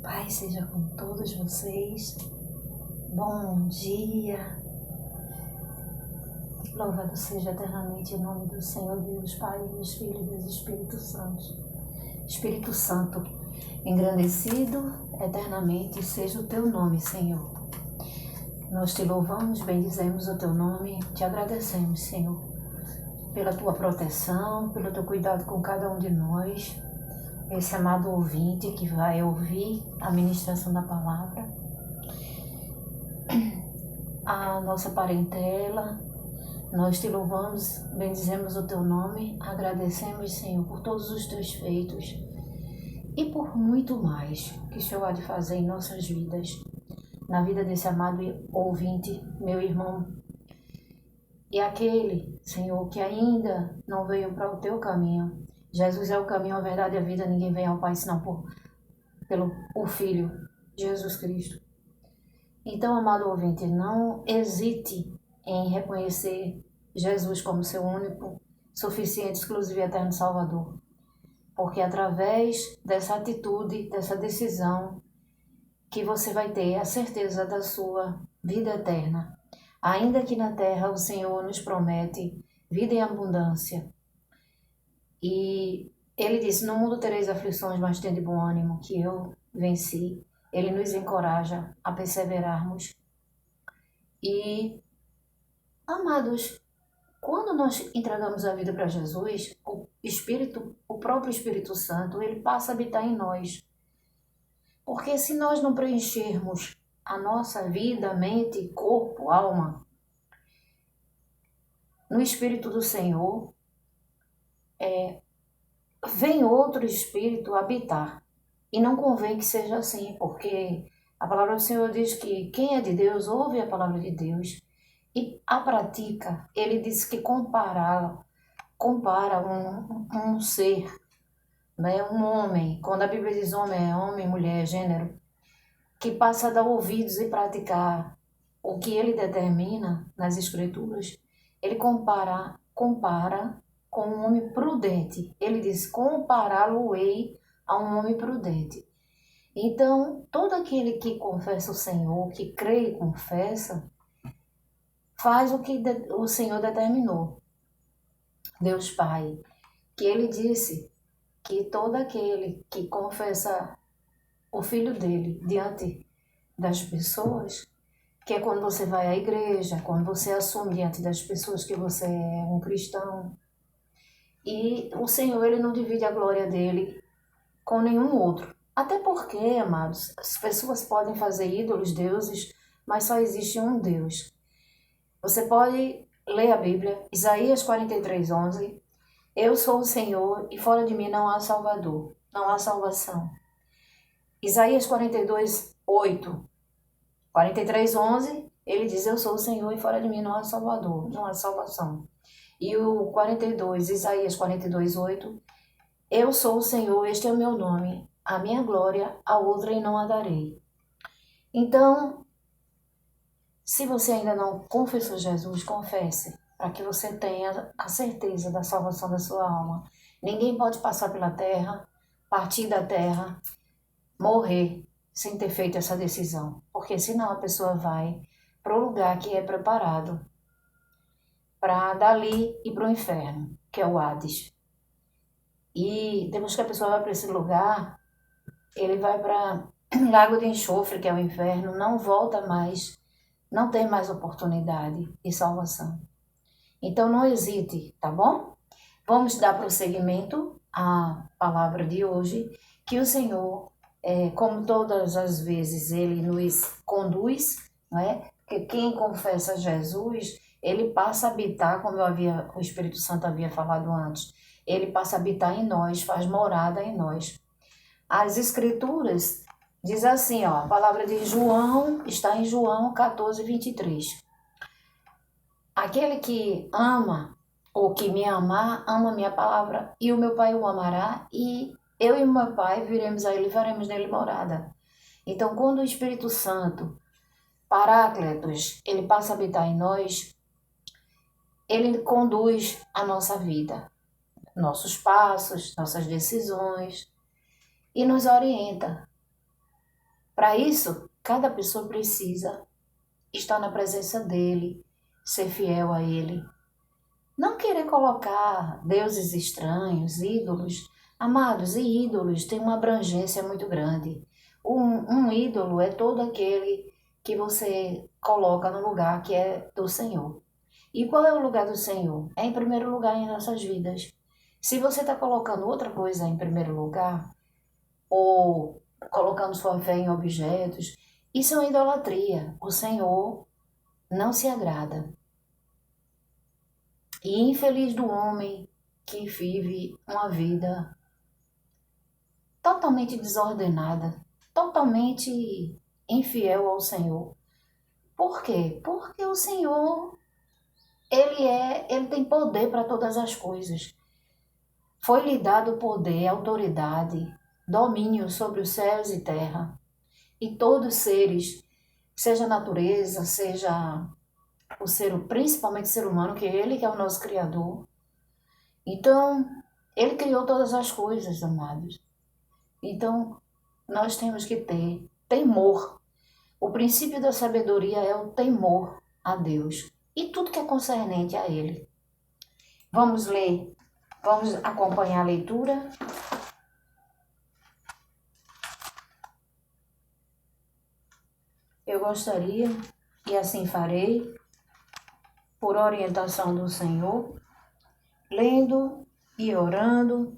Pai seja com todos vocês. Bom dia. Louvado seja eternamente o nome do Senhor Deus, Pai, dos Filhos e dos Espíritos Santos. Espírito Santo, engrandecido eternamente seja o teu nome, Senhor. Nós te louvamos, bendizemos o teu nome, te agradecemos, Senhor, pela tua proteção, pelo teu cuidado com cada um de nós, esse amado ouvinte que vai ouvir a ministração da palavra, a nossa parentela. Nós te louvamos, bendizemos o teu nome, agradecemos, Senhor, por todos os teus feitos e por muito mais que o Senhor há de fazer em nossas vidas, na vida desse amado ouvinte, meu irmão, e aquele, Senhor, que ainda não veio para o teu caminho. Jesus é o caminho, a verdade e a vida, ninguém vem ao Pai senão pelo Filho, Jesus Cristo. Então, amado ouvinte, não hesite em reconhecer Jesus como seu único, suficiente, exclusivo e eterno Salvador. Porque através dessa atitude, dessa decisão, que você vai ter a certeza da sua vida eterna. Ainda que na terra o Senhor nos promete vida em abundância. E Ele disse, no mundo tereis aflições, mas tende bom ânimo, que eu venci. Ele nos encoraja a perseverarmos. E, amados, quando nós entregamos a vida para Jesus, o próprio Espírito Santo, ele passa a habitar em nós. Porque se nós não preenchermos a nossa vida, mente, corpo, alma, no Espírito do Senhor, vem outro Espírito habitar. E não convém que seja assim, porque a palavra do Senhor diz que quem é de Deus ouve a palavra de Deus e a pratica. Ele diz que compara um ser, né, um homem, quando a Bíblia diz homem, é homem, mulher, gênero, que passa a dar ouvidos e praticar o que ele determina nas Escrituras. Ele compara com um homem prudente. Ele diz, compará-lo-ei a um homem prudente. Então, todo aquele que confessa o Senhor, que crê e confessa, faz o que o Senhor determinou. Deus Pai, que ele disse que todo aquele que confessa o Filho dele diante das pessoas, que é quando você vai à igreja, quando você assume diante das pessoas que você é um cristão. E o Senhor, ele não divide a glória dele com nenhum outro. Até porque, amados, as pessoas podem fazer ídolos, deuses, mas só existe um Deus. Você pode ler a Bíblia, Isaías 43:11. Eu sou o Senhor e fora de mim não há Salvador, não há salvação. Isaías 42:8. 43:11, ele diz, eu sou o Senhor e fora de mim não há Salvador, não há salvação. E o 42, Isaías 42:8, eu sou o Senhor, este é o meu nome, a minha glória, a outra e não a darei. Então, se você ainda não confessou Jesus, confesse, para que você tenha a certeza da salvação da sua alma. Ninguém pode passar pela terra, partir da terra, morrer, sem ter feito essa decisão. Porque senão a pessoa vai para o lugar que é preparado para dali ir para o inferno, que é o Hades. E depois que a pessoa vai para esse lugar, ele vai para lago de enxofre, que é o inferno, não volta mais, não tem mais oportunidade de salvação. Então não hesite, tá bom? Vamos dar prosseguimento à palavra de hoje, que o Senhor, como todas as vezes, ele nos conduz, não é? Porque quem confessa Jesus, ele passa a habitar, como o Espírito Santo havia falado antes, ele passa a habitar em nós, faz morada em nós. As Escrituras diz assim, ó, a palavra de João está em João 14:23. Aquele que ama ou que me amar, ama a minha palavra, e o meu Pai o amará, e eu e o meu Pai viremos a ele e faremos nele morada. Então, quando o Espírito Santo, Paráclitos, ele passa a habitar em nós, ele conduz a nossa vida. nossos passos, nossas decisões e nos orienta. Para isso, cada pessoa precisa estar na presença dele, ser fiel a ele. Não querer colocar deuses estranhos, ídolos. Amados, e ídolos têm uma abrangência muito grande. Um ídolo é todo aquele que você coloca no lugar que é do Senhor. E qual é o lugar do Senhor? É em primeiro lugar em nossas vidas. Se você está colocando outra coisa em primeiro lugar, ou colocando sua fé em objetos, isso é uma idolatria. O Senhor não se agrada. E infeliz do homem que vive uma vida totalmente desordenada, totalmente infiel ao Senhor. Por quê? Porque o Senhor, ele tem poder para todas as coisas. Foi-lhe dado poder, autoridade, domínio sobre os céus e terra. E todos os seres, seja a natureza, seja principalmente o ser humano, que ele que é o nosso Criador. Então, ele criou todas as coisas, amados. Então, nós temos que ter temor. O princípio da sabedoria é o temor a Deus e tudo que é concernente a Ele. Vamos ler, vamos acompanhar a leitura. Eu gostaria, e assim farei, por orientação do Senhor, lendo e orando.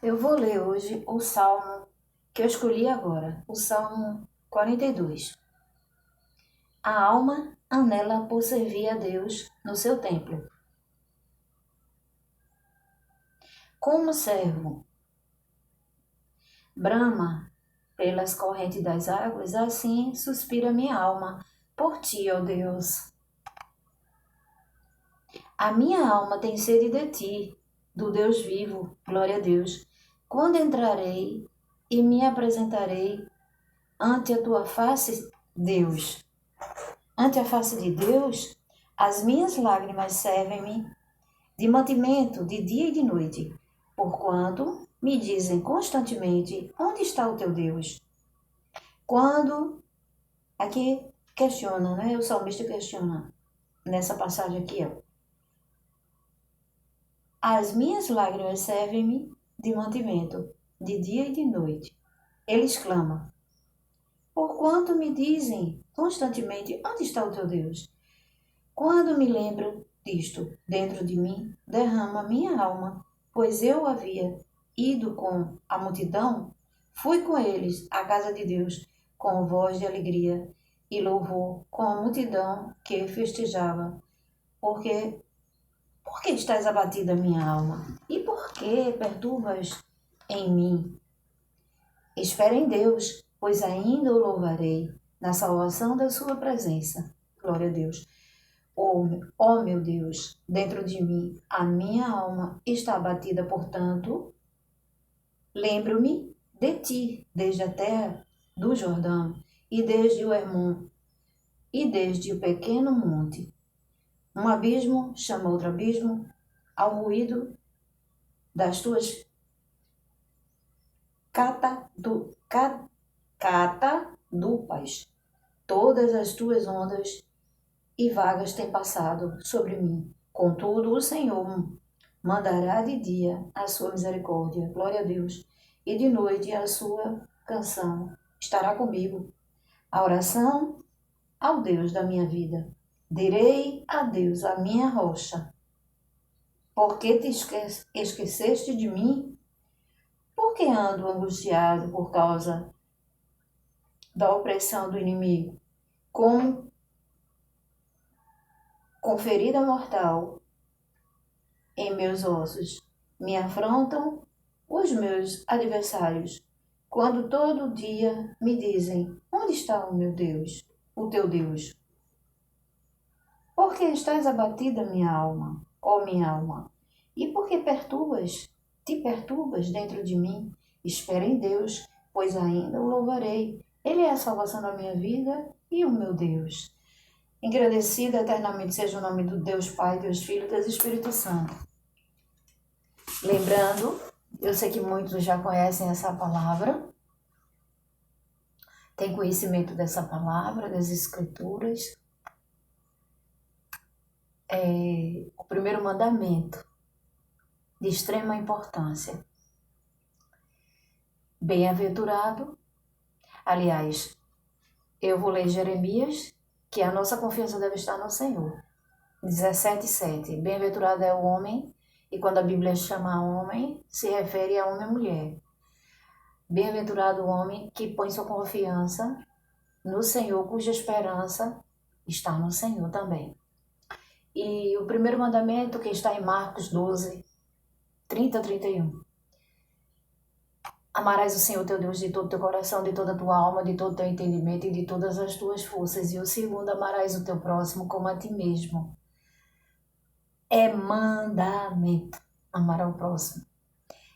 Eu vou ler hoje o Salmo que eu escolhi agora, o Salmo 42. A alma anela por servir a Deus no seu templo. Como servo brama pelas correntes das águas, assim suspira minha alma por ti, ó Deus. A minha alma tem sede de ti, do Deus vivo, glória a Deus. Quando entrarei e me apresentarei ante a tua face, Deus. Ante a face de Deus, as minhas lágrimas servem-me de mantimento de dia e de noite, porquanto me dizem constantemente, onde está o teu Deus? Quando, aqui questiona, né? O salmista questiona, nessa passagem aqui, ó. As minhas lágrimas servem-me de mantimento, de dia e de noite. Ele exclama, porquanto me dizem constantemente, onde está o teu Deus? Quando me lembro disto, dentro de mim, derrama minha alma, pois eu havia ido com a multidão, fui com eles à casa de Deus, com voz de alegria e louvor, com a multidão que festejava. Por que estás abatida, minha alma? E por que perturbas em mim? Espera em Deus, pois ainda o louvarei na salvação da sua presença. Glória a Deus. Ó meu Deus, dentro de mim, a minha alma está abatida, portanto, lembro-me de ti, desde a terra do Jordão, e desde o Hermon, e desde o pequeno monte. Um abismo chama outro abismo, ao ruído das tuas catadupas. Todas as tuas ondas e vagas têm passado sobre mim. Contudo, o Senhor mandará de dia a sua misericórdia, glória a Deus, e de noite a sua canção estará comigo. A oração ao Deus da minha vida. Direi a Deus, a minha rocha. Por que te esqueceste de mim? Por que ando angustiado por causa da opressão do inimigo? Com ferida mortal em meus ossos, me afrontam os meus adversários, quando todo dia me dizem, onde está o meu Deus, o teu Deus? Por que estás abatida, minha alma, ó minha alma? E por que te perturbas dentro de mim? Espera em Deus, pois ainda o louvarei. Ele é a salvação da minha vida e o meu Deus. Engrandecido eternamente seja o nome do Deus Pai, Deus Filho e Deus Espírito Santo. Lembrando, eu sei que muitos já conhecem essa palavra, têm conhecimento dessa palavra, das Escrituras. O primeiro mandamento, de extrema importância. Bem-aventurado, aliás, eu vou ler Jeremias, que a nossa confiança deve estar no Senhor. 17:7. Bem-aventurado é o homem, e quando a Bíblia chama homem, se refere a homem e mulher. Bem-aventurado o homem que põe sua confiança no Senhor, cuja esperança está no Senhor também. E o primeiro mandamento, que está em Marcos 12, 30-31. Amarás o Senhor teu Deus de todo o teu coração, de toda a tua alma, de todo o teu entendimento e de todas as tuas forças. E o segundo, amarás o teu próximo como a ti mesmo. É mandamento amar ao próximo.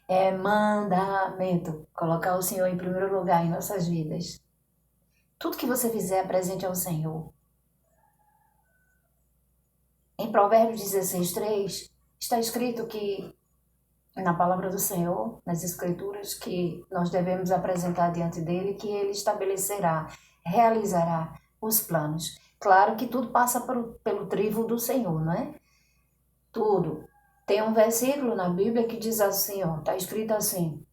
É mandamento colocar o Senhor em primeiro lugar em nossas vidas. Tudo que você fizer, apresente ao Senhor. Em Provérbios 16:3, está escrito que, na palavra do Senhor, nas Escrituras, que nós devemos apresentar diante dele, que ele estabelecerá, realizará os planos. Claro que tudo passa pelo crivo do Senhor, não é? Tudo. Tem um versículo na Bíblia que diz assim, está escrito assim,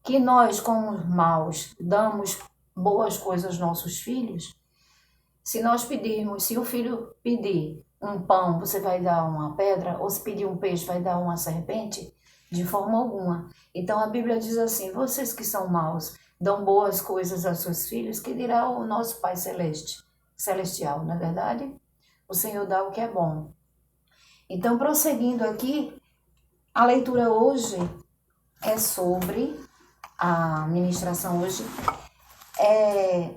que nós, como os maus, damos boas coisas aos nossos filhos. Se nós pedirmos, se o filho pedir um pão, você vai dar uma pedra, ou se pedir um peixe, vai dar uma serpente? De forma alguma. Então a Bíblia diz assim, vocês que são maus, dão boas coisas aos seus filhos, que dirá o nosso Pai celestial, não é verdade? O Senhor dá o que é bom. Então, prosseguindo aqui, a leitura hoje é sobre, a ministração hoje,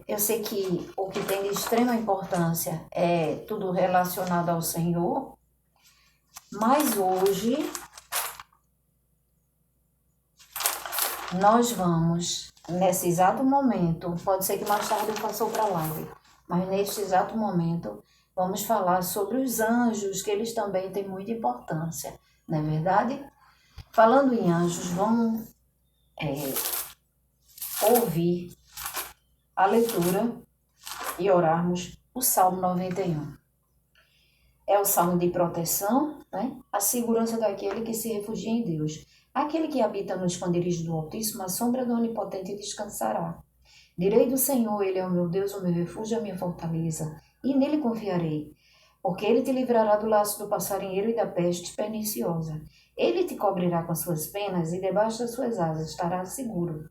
eu sei que o que tem de extrema importância é tudo relacionado ao Senhor, mas hoje nós vamos, nesse exato momento, pode ser que mais tarde eu faça outra live, mas neste exato momento vamos falar sobre os anjos, que eles também têm muita importância, não é verdade? Falando em anjos, vamos ouvir a leitura e orarmos o Salmo 91. É o salmo de proteção, né? A segurança daquele que se refugia em Deus. Aquele que habita no esconderijo do Altíssimo, a sombra do Onipotente descansará. Direi do Senhor, ele é o meu Deus, o meu refúgio, a minha fortaleza, e nele confiarei. Porque ele te livrará do laço do passarinheiro e da peste perniciosa. Ele te cobrirá com as suas penas e debaixo das suas asas estarás seguro.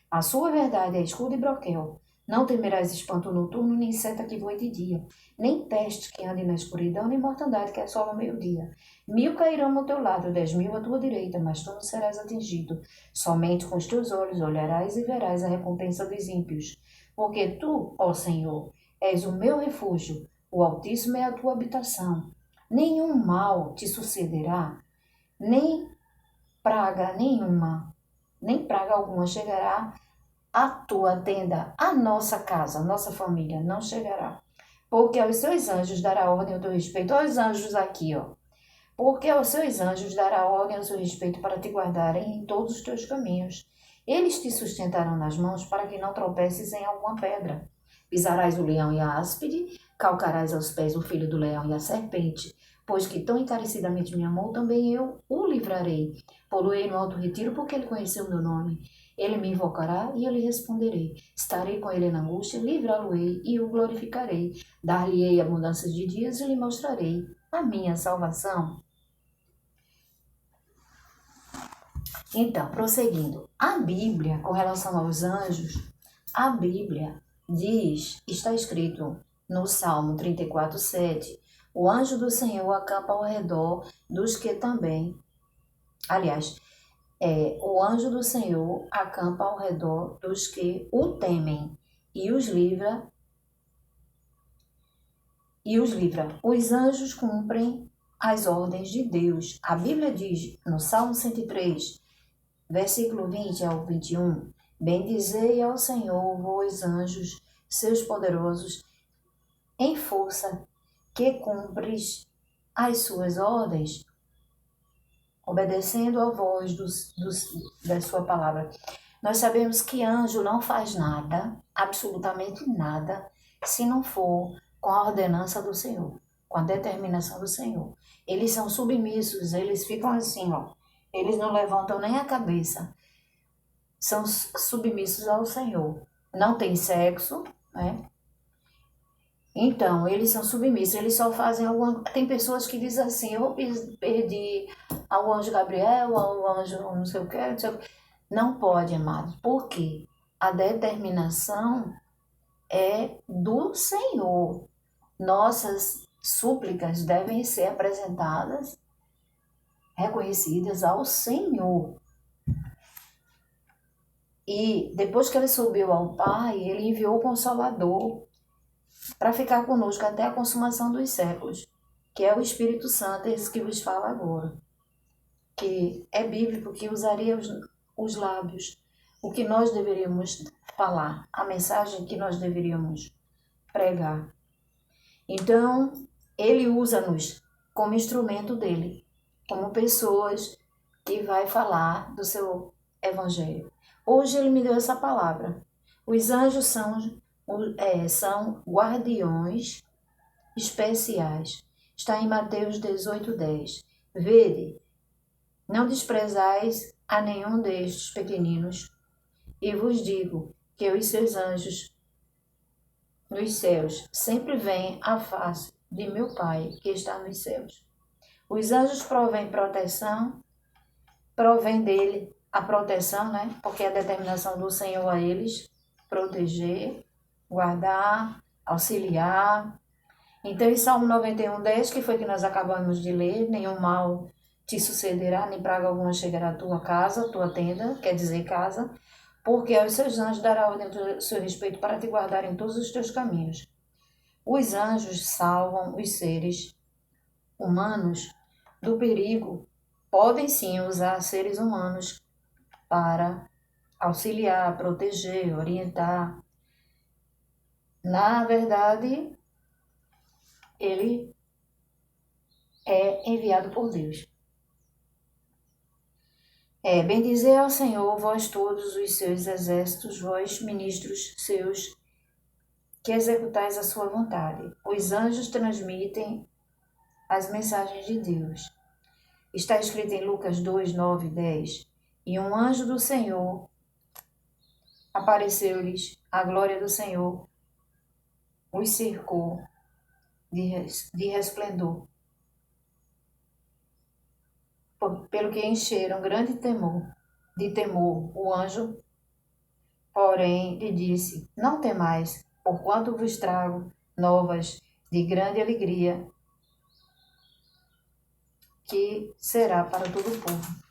A sua verdade é escudo e broquel. Não temerás espanto noturno, nem seta que voe de dia, nem peste que ande na escuridão, nem mortandade que assola ao meio-dia. 1000 cairão ao teu lado, 10.000 à tua direita, mas tu não serás atingido. Somente com os teus olhos olharás e verás a recompensa dos ímpios. Porque tu, ó Senhor, és o meu refúgio, o Altíssimo é a tua habitação. Nenhum mal te sucederá, nem praga nenhuma, nem praga alguma chegará à tua tenda, à nossa casa, à nossa família, não chegará. Porque aos seus anjos dará ordem ao teu respeito. Olha os anjos aqui, Porque aos seus anjos dará ordem ao seu respeito para te guardarem em todos os teus caminhos. Eles te sustentarão nas mãos para que não tropeces em alguma pedra. Pisarás o leão e a áspide, calcarás aos pés o filho do leão e a serpente. Pois que tão encarecidamente me amou, também eu o livrarei. Poluei no alto retiro, porque ele conheceu o meu nome. Ele me invocará e eu lhe responderei. Estarei com ele na angústia, livrá-lo-ei e o glorificarei. Dar-lhe-ei abundância de dias e lhe mostrarei a minha salvação. Então, prosseguindo. A Bíblia, com relação aos anjos, a Bíblia diz, está escrito no Salmo 34:7, o anjo do Senhor acampa ao redor dos que também, o anjo do Senhor acampa ao redor dos que o temem e os livra. Os anjos cumprem as ordens de Deus. A Bíblia diz no Salmo 103, versículo 20 ao 21, Bendizei ao Senhor, vós anjos, seus poderosos, em força, que cumpres as suas ordens, obedecendo a voz da sua palavra. Nós sabemos que anjo não faz nada, absolutamente nada, se não for com a ordenança do Senhor, com a determinação do Senhor. Eles são submissos, eles ficam assim, ó. Eles não levantam nem a cabeça. São submissos ao Senhor. Não tem sexo, né? Então, eles são submissos, eles só fazem alguma... Tem pessoas que dizem assim, eu vou pedir ao anjo Gabriel, ao anjo não sei o que, não sei o que. Não pode, amados. Por quê? A determinação é do Senhor. Nossas súplicas devem ser apresentadas, reconhecidas ao Senhor. E depois que ele subiu ao Pai, ele enviou o Consolador para ficar conosco até a consumação dos séculos, que é o Espírito Santo, esse que vos fala agora. Que é bíblico, que usaria os lábios, o que nós deveríamos falar, a mensagem que nós deveríamos pregar. Então, ele usa-nos como instrumento dele, como pessoas que vai falar do seu evangelho. Hoje ele me deu essa palavra. Os anjos são guardiões especiais. Está em Mateus 18:10. Vede, não desprezais a nenhum destes pequeninos, e vos digo que os seus anjos nos céus sempre veem a face de meu Pai que está nos céus. Os anjos provêm proteção, provém dele a proteção, né? Porque é a determinação do Senhor a eles, proteger, guardar, auxiliar. Então, em Salmo 91:10, que foi que nós acabamos de ler, nenhum mal te sucederá, nem praga alguma chegará à tua casa, tua tenda, quer dizer casa, porque aos seus anjos dará ordem a seu respeito para te guardar em todos os teus caminhos. Os anjos salvam os seres humanos do perigo. Podem sim usar seres humanos para auxiliar, proteger, orientar. Na verdade, ele é enviado por Deus. Bendizei ao Senhor, vós todos os seus exércitos, vós ministros seus, que executais a sua vontade. Os anjos transmitem as mensagens de Deus. Está escrito em Lucas 2:9-10. E um anjo do Senhor apareceu-lhes, a glória do Senhor os cercou de resplendor, pelo que encheram grande de temor. O anjo, porém, lhe disse, não temais, porquanto vos trago novas de grande alegria, que será para todo o povo.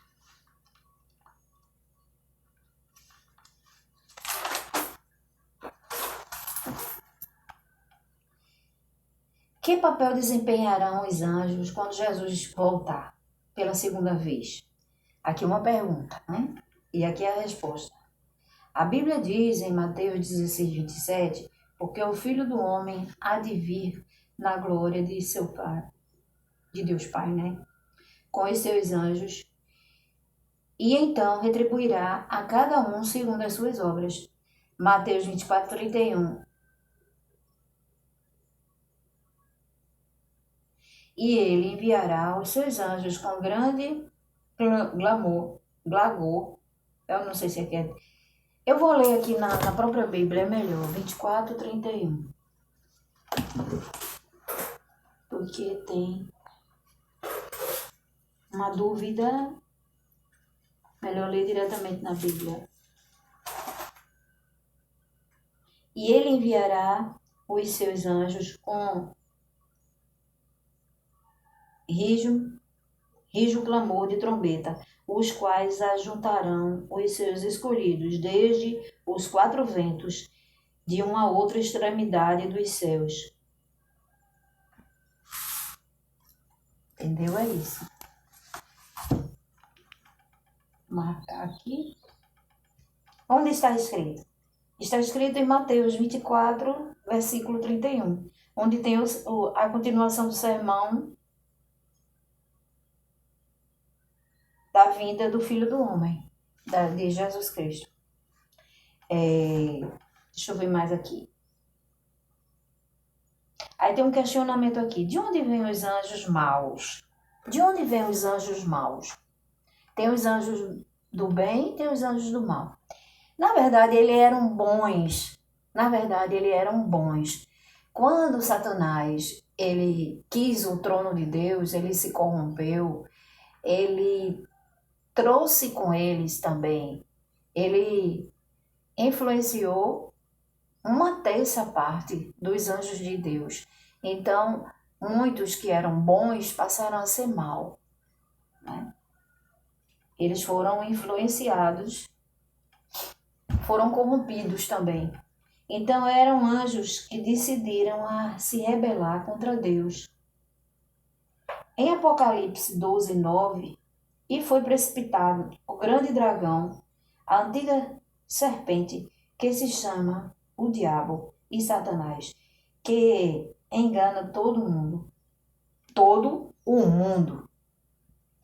Que papel desempenharão os anjos quando Jesus voltar pela segunda vez? Aqui uma pergunta, né? E aqui é a resposta. A Bíblia diz em Mateus 16:27, porque o Filho do Homem há de vir na glória de seu Pai, de Deus Pai, né? Com os seus anjos, e então retribuirá a cada um segundo as suas obras. Mateus 24:31. E ele enviará os seus anjos com grande glagor. Eu não sei se aqui é. Eu vou ler aqui na própria Bíblia, é melhor. 24:31. Porque tem uma dúvida. Melhor ler diretamente na Bíblia. E ele enviará os seus anjos com rijo clamor de trombeta, os quais ajuntarão os seus escolhidos desde os quatro ventos, de uma outra extremidade dos céus. Entendeu? É isso. Marcar aqui. Onde está escrito? Está escrito em Mateus 24, versículo 31, onde tem a continuação do sermão da vinda do Filho do Homem, de Jesus Cristo. Deixa eu ver mais aqui. Aí tem um questionamento aqui. De onde vêm os anjos maus? De onde vêm os anjos maus? Tem os anjos do bem e tem os anjos do mal. Na verdade, eles eram bons. Quando Satanás, ele quis o trono de Deus, ele se corrompeu, ele trouxe com eles também, ele influenciou uma terça parte dos anjos de Deus. Então, muitos que eram bons passaram a ser mal, né? Eles foram influenciados, foram corrompidos também. Então, eram anjos que decidiram a se rebelar contra Deus. Em Apocalipse 12, 9, e foi precipitado o grande dragão, a antiga serpente, que se chama o diabo e Satanás, que engana todo mundo. Todo o mundo.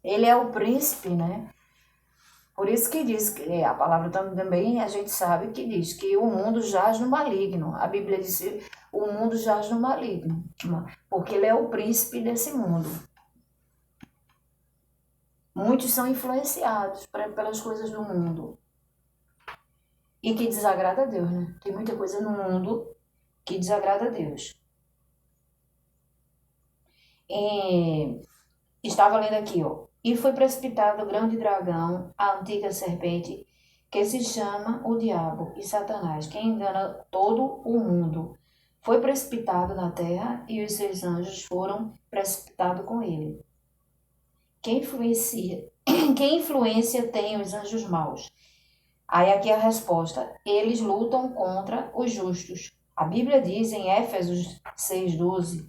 Ele é o príncipe, né? Por isso que diz, que a palavra também a gente sabe que diz que o mundo jaz no maligno. A Bíblia diz que o mundo jaz no maligno, porque ele é o príncipe desse mundo. Muitos são influenciados pelas coisas do mundo. E que desagrada a Deus, né? Tem muita coisa no mundo que desagrada a Deus. Estava lendo aqui, ó. E foi precipitado o grande dragão, a antiga serpente, que se chama o diabo e Satanás, que engana todo o mundo. Foi precipitado na terra e os seus anjos foram precipitados com ele. Que influência tem os anjos maus? Aí aqui a resposta. Eles lutam contra os justos. A Bíblia diz em Éfesos 6,12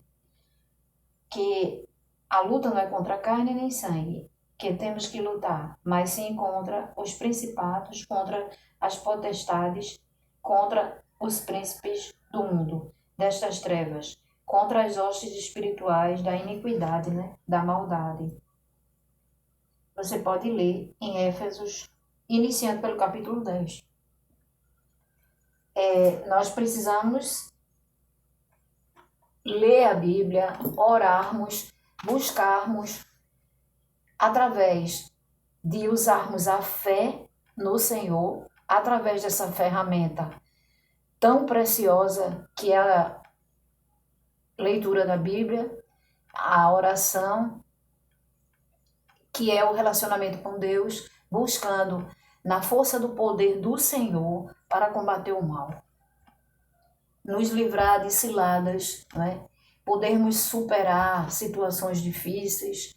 que a luta não é contra a carne nem sangue, que temos que lutar, mas sim contra os principados, contra as potestades, contra os príncipes do mundo, destas trevas, contra as hostes espirituais da iniquidade, né? Da maldade. Você pode ler em Éfesos, iniciando pelo capítulo 10. Nós precisamos ler a Bíblia, orarmos, buscarmos, através de usarmos a fé no Senhor, através dessa ferramenta tão preciosa que é a leitura da Bíblia, a oração, que é o relacionamento com Deus, buscando na força do poder do Senhor para combater o mal. Nos livrar de ciladas, né? Podermos superar situações difíceis,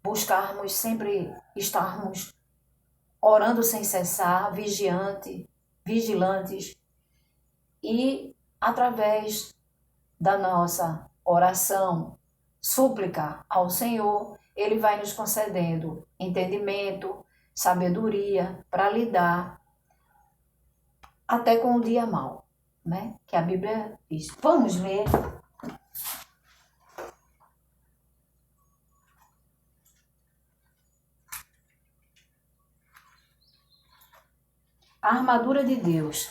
buscarmos sempre estarmos orando sem cessar, vigilantes, e através da nossa oração, súplica ao Senhor, Ele vai nos concedendo entendimento, sabedoria para lidar até com o dia mau, né? Que a Bíblia diz. Vamos ler. A armadura de Deus.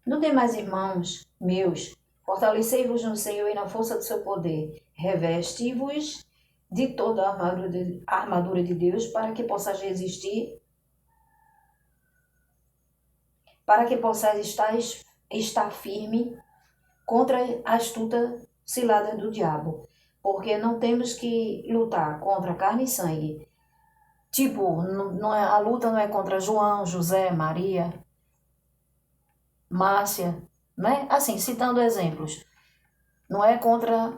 No demais, irmãos meus, fortalecei-vos no Senhor e na força do seu poder. Revesti-vos de toda a armadura de Deus para que possais resistir, para que possais estar firme contra a astuta cilada do diabo. Porque não temos que lutar contra carne e sangue. Tipo, a luta não é contra João, José, Maria, Márcia, né? Assim, citando exemplos. Não é contra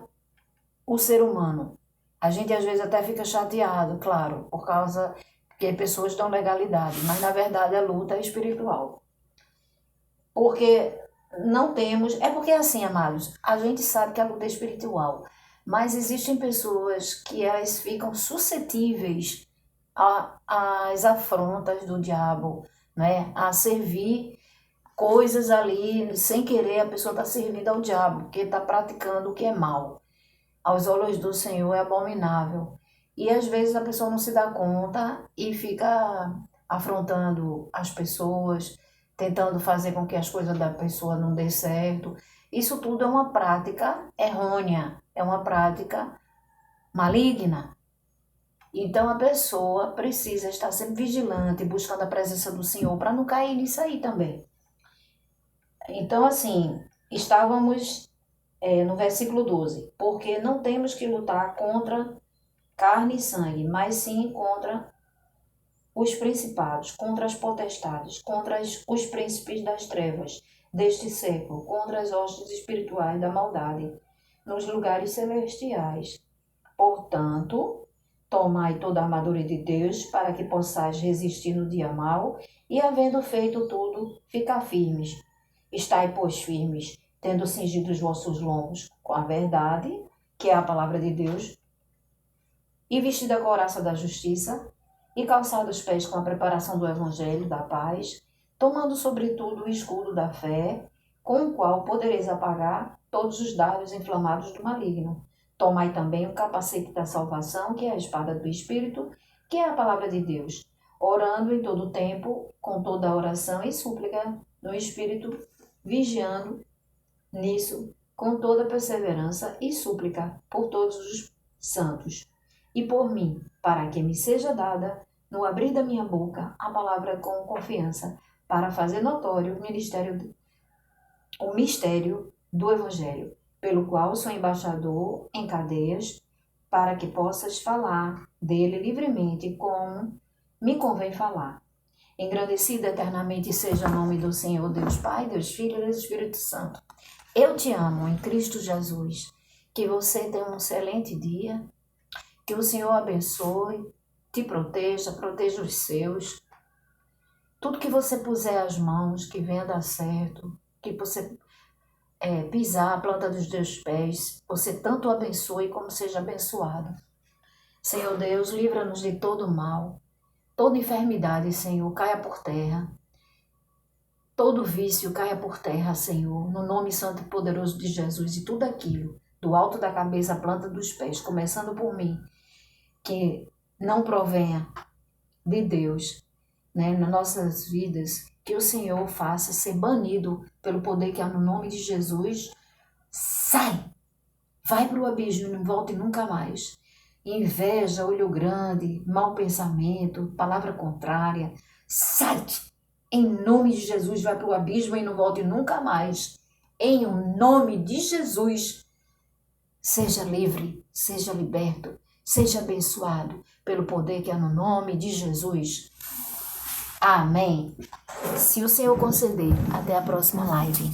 o ser humano. A gente às vezes até fica chateado, claro, por causa que pessoas dão legalidade, mas na verdade a luta é espiritual. Porque não temos... É porque assim, amados, a gente sabe que a luta é espiritual, mas existem pessoas que elas ficam suscetíveis as afrontas do diabo, né? A servir coisas ali, sem querer, a pessoa está servindo ao diabo, porque está praticando o que é mal. Aos olhos do Senhor é abominável. E às vezes a pessoa não se dá conta e fica afrontando as pessoas, tentando fazer com que as coisas da pessoa não dê certo. Isso tudo é uma prática errônea, é uma prática maligna. Então a pessoa precisa estar sempre vigilante, buscando a presença do Senhor para não cair nisso aí também. Então, assim, estávamos no versículo 12, porque não temos que lutar contra carne e sangue, mas sim contra os principados, contra as potestades, contra os príncipes das trevas deste século, contra as hostes espirituais da maldade nos lugares celestiais. Portanto, tomai toda a armadura de Deus para que possais resistir no dia mau e, havendo feito tudo, ficar firmes. Estai, pois, firmes, tendo cingido os vossos lombos com a verdade, que é a palavra de Deus, e vestido a couraça da justiça, e calçado os pés com a preparação do evangelho da paz, tomando sobretudo o escudo da fé, com o qual podereis apagar todos os dardos inflamados do maligno. Tomai também o capacete da salvação, que é a espada do Espírito, que é a palavra de Deus, orando em todo o tempo, com toda a oração e súplica no Espírito, vigiando nisso com toda perseverança e súplica por todos os santos, e por mim, para que me seja dada, no abrir da minha boca, a palavra com confiança, para fazer notório o mistério do Evangelho, pelo qual sou embaixador em cadeias, para que possas falar dele livremente, como me convém falar. Engrandecido eternamente seja o nome do Senhor, Deus Pai, Deus Filho e Deus Espírito Santo. Eu te amo em Cristo Jesus. Que você tenha um excelente dia. Que o Senhor abençoe, te proteja, proteja os seus. Tudo que você puser as mãos, que venha dar certo. Que você pisar a planta dos teus pés, você tanto abençoe como seja abençoado. Senhor Deus, livra-nos de todo mal. Toda enfermidade, Senhor, caia por terra. Todo vício caia por terra, Senhor, no nome santo e poderoso de Jesus. E tudo aquilo, do alto da cabeça à planta dos pés, começando por mim, que não provenha de Deus, né, nas nossas vidas, que o Senhor faça ser banido pelo poder que há no nome de Jesus. Sai! Vai para o abismo e não volte nunca mais. Inveja, olho grande, mau pensamento, palavra contrária, sai-te! Em nome de Jesus, vai para o abismo e não volte nunca mais. Em nome de Jesus, seja livre, seja liberto, seja abençoado pelo poder que há no nome de Jesus. Amém. Se o Senhor conceder, até a próxima live.